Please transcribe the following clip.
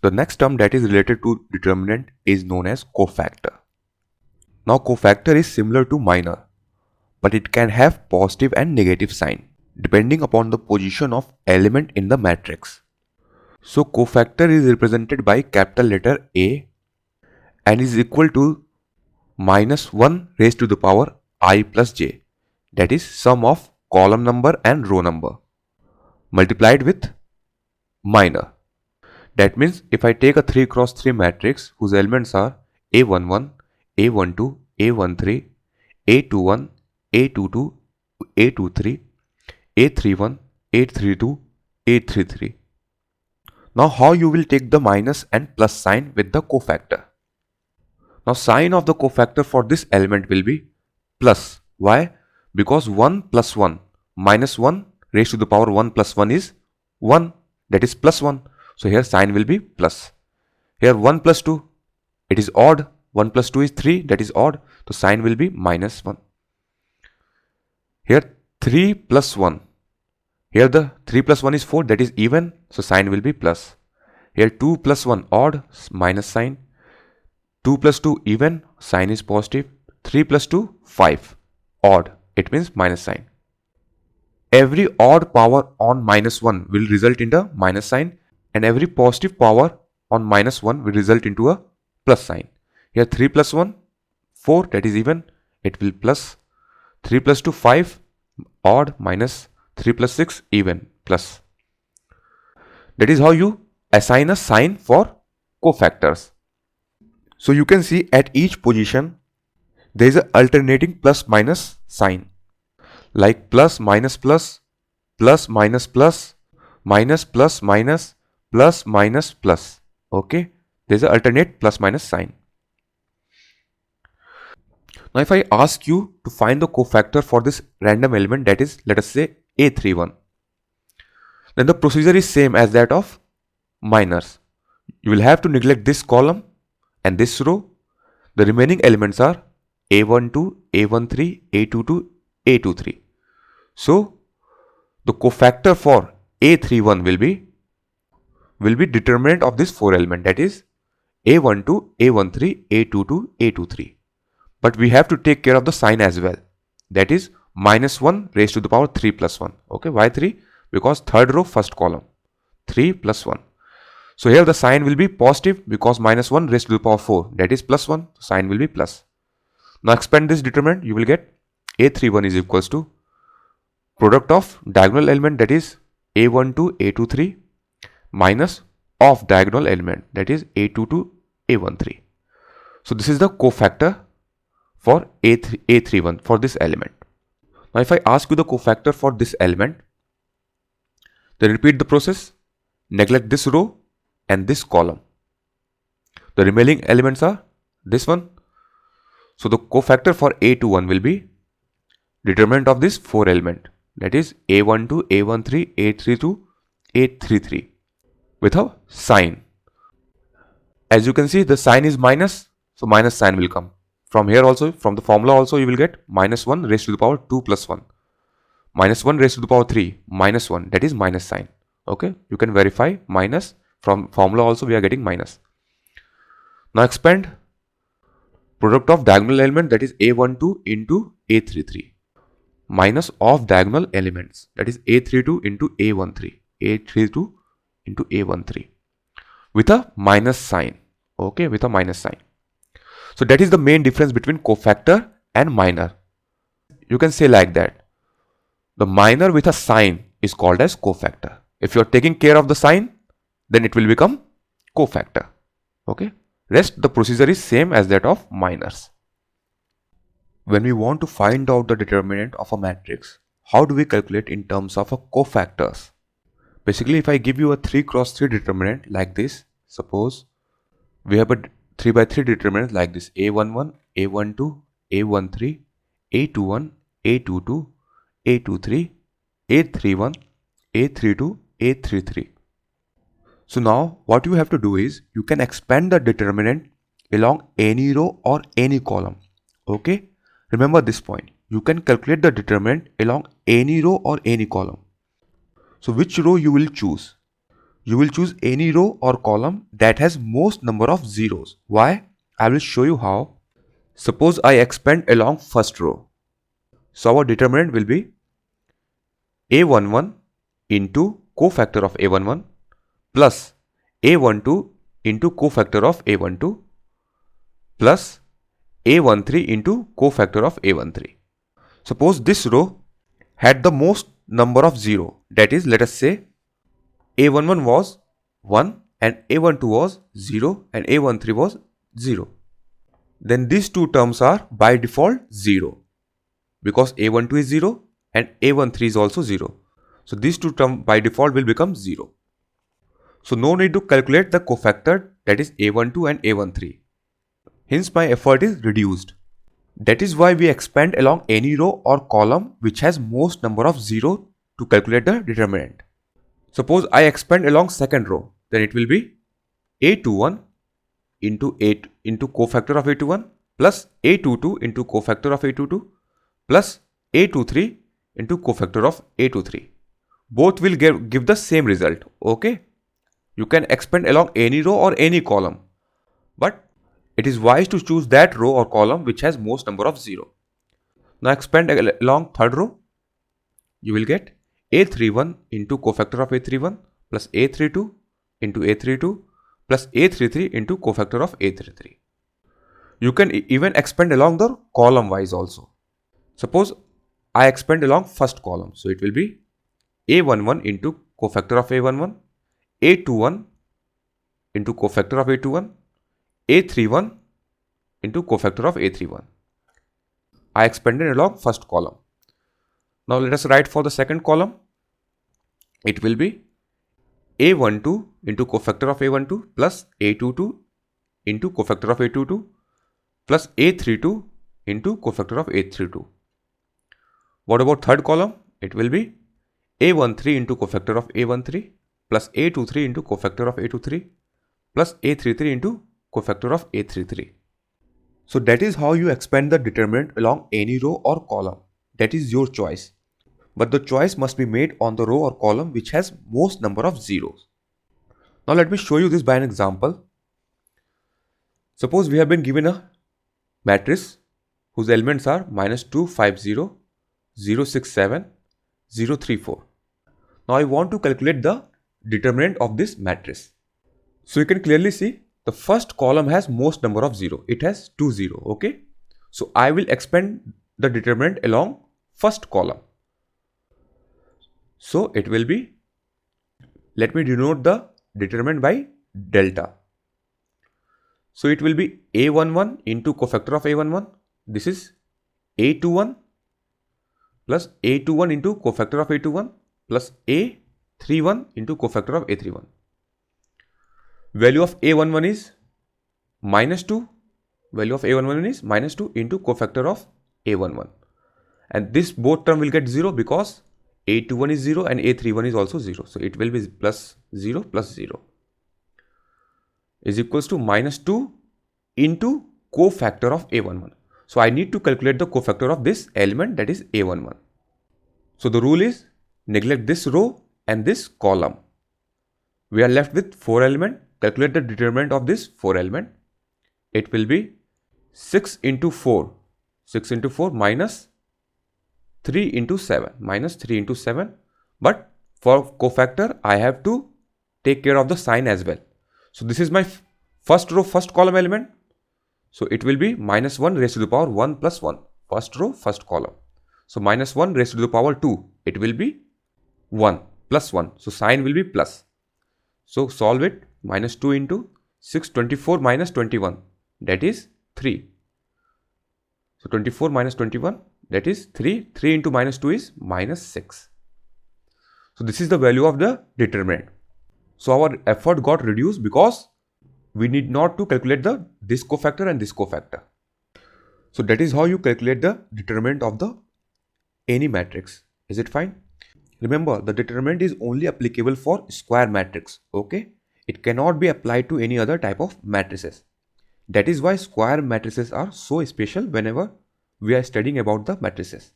The next term that is related to determinant is known as cofactor. Now cofactor is similar to minor, but it can have positive and negative sign depending upon the position of element in the matrix. So cofactor is represented by capital letter A and is equal to minus 1 raised to the power I plus j, that is sum of column number and row number multiplied with minor. That means if I take a 3 cross 3 matrix whose elements are A11, A12, A13, A21, A22, A23, A31, A32, A33. Now how you will take the minus and plus sign with the cofactor? Now sign of the cofactor for this element will be plus. Why? Because 1 plus 1 minus 1 raised to the power 1 plus 1 is 1, that is plus 1. So here sign will be plus. Here 1 plus 2, it is odd. 1 plus 2 is 3, that is odd. So sign will be minus 1. Here 3 plus 1. Here the 3 plus 1 is 4, that is even. So sign will be plus. Here 2 plus 1 odd, minus sign. 2 plus 2 even, sign is positive. 3 plus 2 5, odd, it means minus sign. Every odd power on minus 1 will result in the minus sign, and every positive power on minus 1 will result into a plus sign. Here 3 plus 1 4, that is even, it will plus. 3 plus 2 5, odd, minus. 3 plus 6 even, plus. That is how you assign a sign for cofactors. So you can see at each position there is a alternating plus minus sign, like plus minus plus, plus minus plus, minus plus minus, plus minus plus. Okay, there is an alternate plus minus sign. Now if I ask you to find the cofactor for this random element, that is, let us say A31, then the procedure is same as that of minors. You will have to neglect this column and this row. The remaining elements are A12, A13, A22, A23. So the cofactor for A31 will be determinant of this 4 element, that is A12, A13, A22, A23. But we have to take care of the sign as well, that is minus 1 raised to the power 3 plus 1. Okay, why 3? Because third row first column, 3 plus 1. So here the sign will be positive because minus 1 raised to the power 4, that is plus 1, sign will be plus. Now expand this determinant, you will get A31 is equals to product of diagonal element, that is A12, A23, minus of diagonal element, that is A22, A13. So this is the cofactor for A31 for this element. Now if I ask you the cofactor for this element, then repeat the process, neglect this row and this column. The remaining elements are this one. So the cofactor for A21 will be determinant of this 4 element, that is A12, A13, A32, A33 with a sign. As you can see, the sign is minus, so minus sign will come. From here also, from the formula also, you will get minus 1 raised to the power 2 plus 1. Minus 1 raised to the power 3, minus 1, that is minus sign. Okay, you can verify minus. From formula also we are getting minus. Now expand product of diagonal element, that is A12 into A33, minus of diagonal elements, that is A32 into A13, A32 into A13 with a minus sign. Okay, with a minus sign. So that is the main difference between cofactor and minor. You can say like that. The minor with a sign is called as cofactor. If you are taking care of the sign, then it will become cofactor. Okay. Rest the procedure is same as that of minors. When we want to find out the determinant of a matrix, how do we calculate in terms of a cofactors? Basically, if I give you a 3 cross 3 determinant like this, suppose we have a 3 by 3 determinant like this: A11, A12, A13, A21, A22, A23, A31, A32, A33. So now what you have to do is you can expand the determinant along any row or any column. Okay, remember this point. You can calculate the determinant along any row or any column. So which row you will choose? you will choose any row or column that has most number of zeros. Why? I will show you how. Suppose I expand along first row. So our determinant will be A11 into cofactor of A11 plus A12 into cofactor of A12 plus A13 into cofactor of A13. Suppose this row had the most number of 0, that is, let us say A11 was 1 and A12 was 0 and A13 was 0. Then these two terms are by default 0 because A12 is 0 and A13 is also 0. So these two terms by default will become 0. So no need to calculate the cofactor, that is A12 and A13. Hence my effort is reduced. That is why we expand along any row or column which has most number of 0 to calculate the determinant. Suppose I expand along second row, then it will be A21 into cofactor of A21 plus A22 into cofactor of A22 plus A23 into cofactor of A23. Both will give the same result. Okay. You can expand along any row or any column, but it is wise to choose that row or column which has most number of 0. Now expand along third row. You will get A31 into cofactor of A31 plus A32 into A32 plus A33 into cofactor of A33. You can even expand along the column wise also. Suppose I expand along first column. So it will be A11 into cofactor of A11, A21 into cofactor of A21, A31 into cofactor of A31. I expanded along first column. Now let us write for the second column. It will be A12 into cofactor of A12 plus A22 into cofactor of A22 plus A32 into cofactor of A32. What about third column? It will be A13 into cofactor of A13 plus A23 into cofactor of A23 plus A33 into cofactor of A33. So that is how you expand the determinant along any row or column. That is your choice. But the choice must be made on the row or column which has most number of zeros. Now let me show you this by an example. Suppose we have been given a matrix whose elements are -2, 5, 0, 0, 6, 7, 0, 3, 4. Now I want to calculate the determinant of this matrix. So you can clearly see the first column has most number of 0. It has 2, 0. Okay. So I will expand the determinant along first column. So it will be, let me denote the determinant by delta. So it will be A11 into cofactor of A11. This is A21 plus A21 into cofactor of A21 plus A31 into cofactor of A31. Value of A11 is -2. Value of A11 is -2 into cofactor of A11. And this both term will get 0 because A21 is 0 and A31 is also 0. So it will be plus 0 is equals to -2 into cofactor of A11. So I need to calculate the cofactor of this element, that is A11. So the rule is neglect this row and this column. We are left with 4 elements. Calculate the determinant of this 4 element. It will be 6 into 4. 6 into 4 minus 3 into 7. Minus 3 into 7. But for cofactor, I have to take care of the sign as well. So this is my first row, first column element. So it will be -1 raised to the power 1 plus 1. First row, first column. So -1 raised to the power 2. It will be 1 plus 1. So sign will be plus. So solve it. -2 into 6, 24 minus 21. That is 3. So 24 minus 21. That is 3. 3 into -2 is -6. So this is the value of the determinant. So our effort got reduced because we need not to calculate this cofactor and this cofactor. So that is how you calculate the determinant of any matrix. Is it fine? Remember, the determinant is only applicable for square matrix. Okay? It cannot be applied to any other type of matrices. That is why square matrices are so special whenever we are studying about the matrices.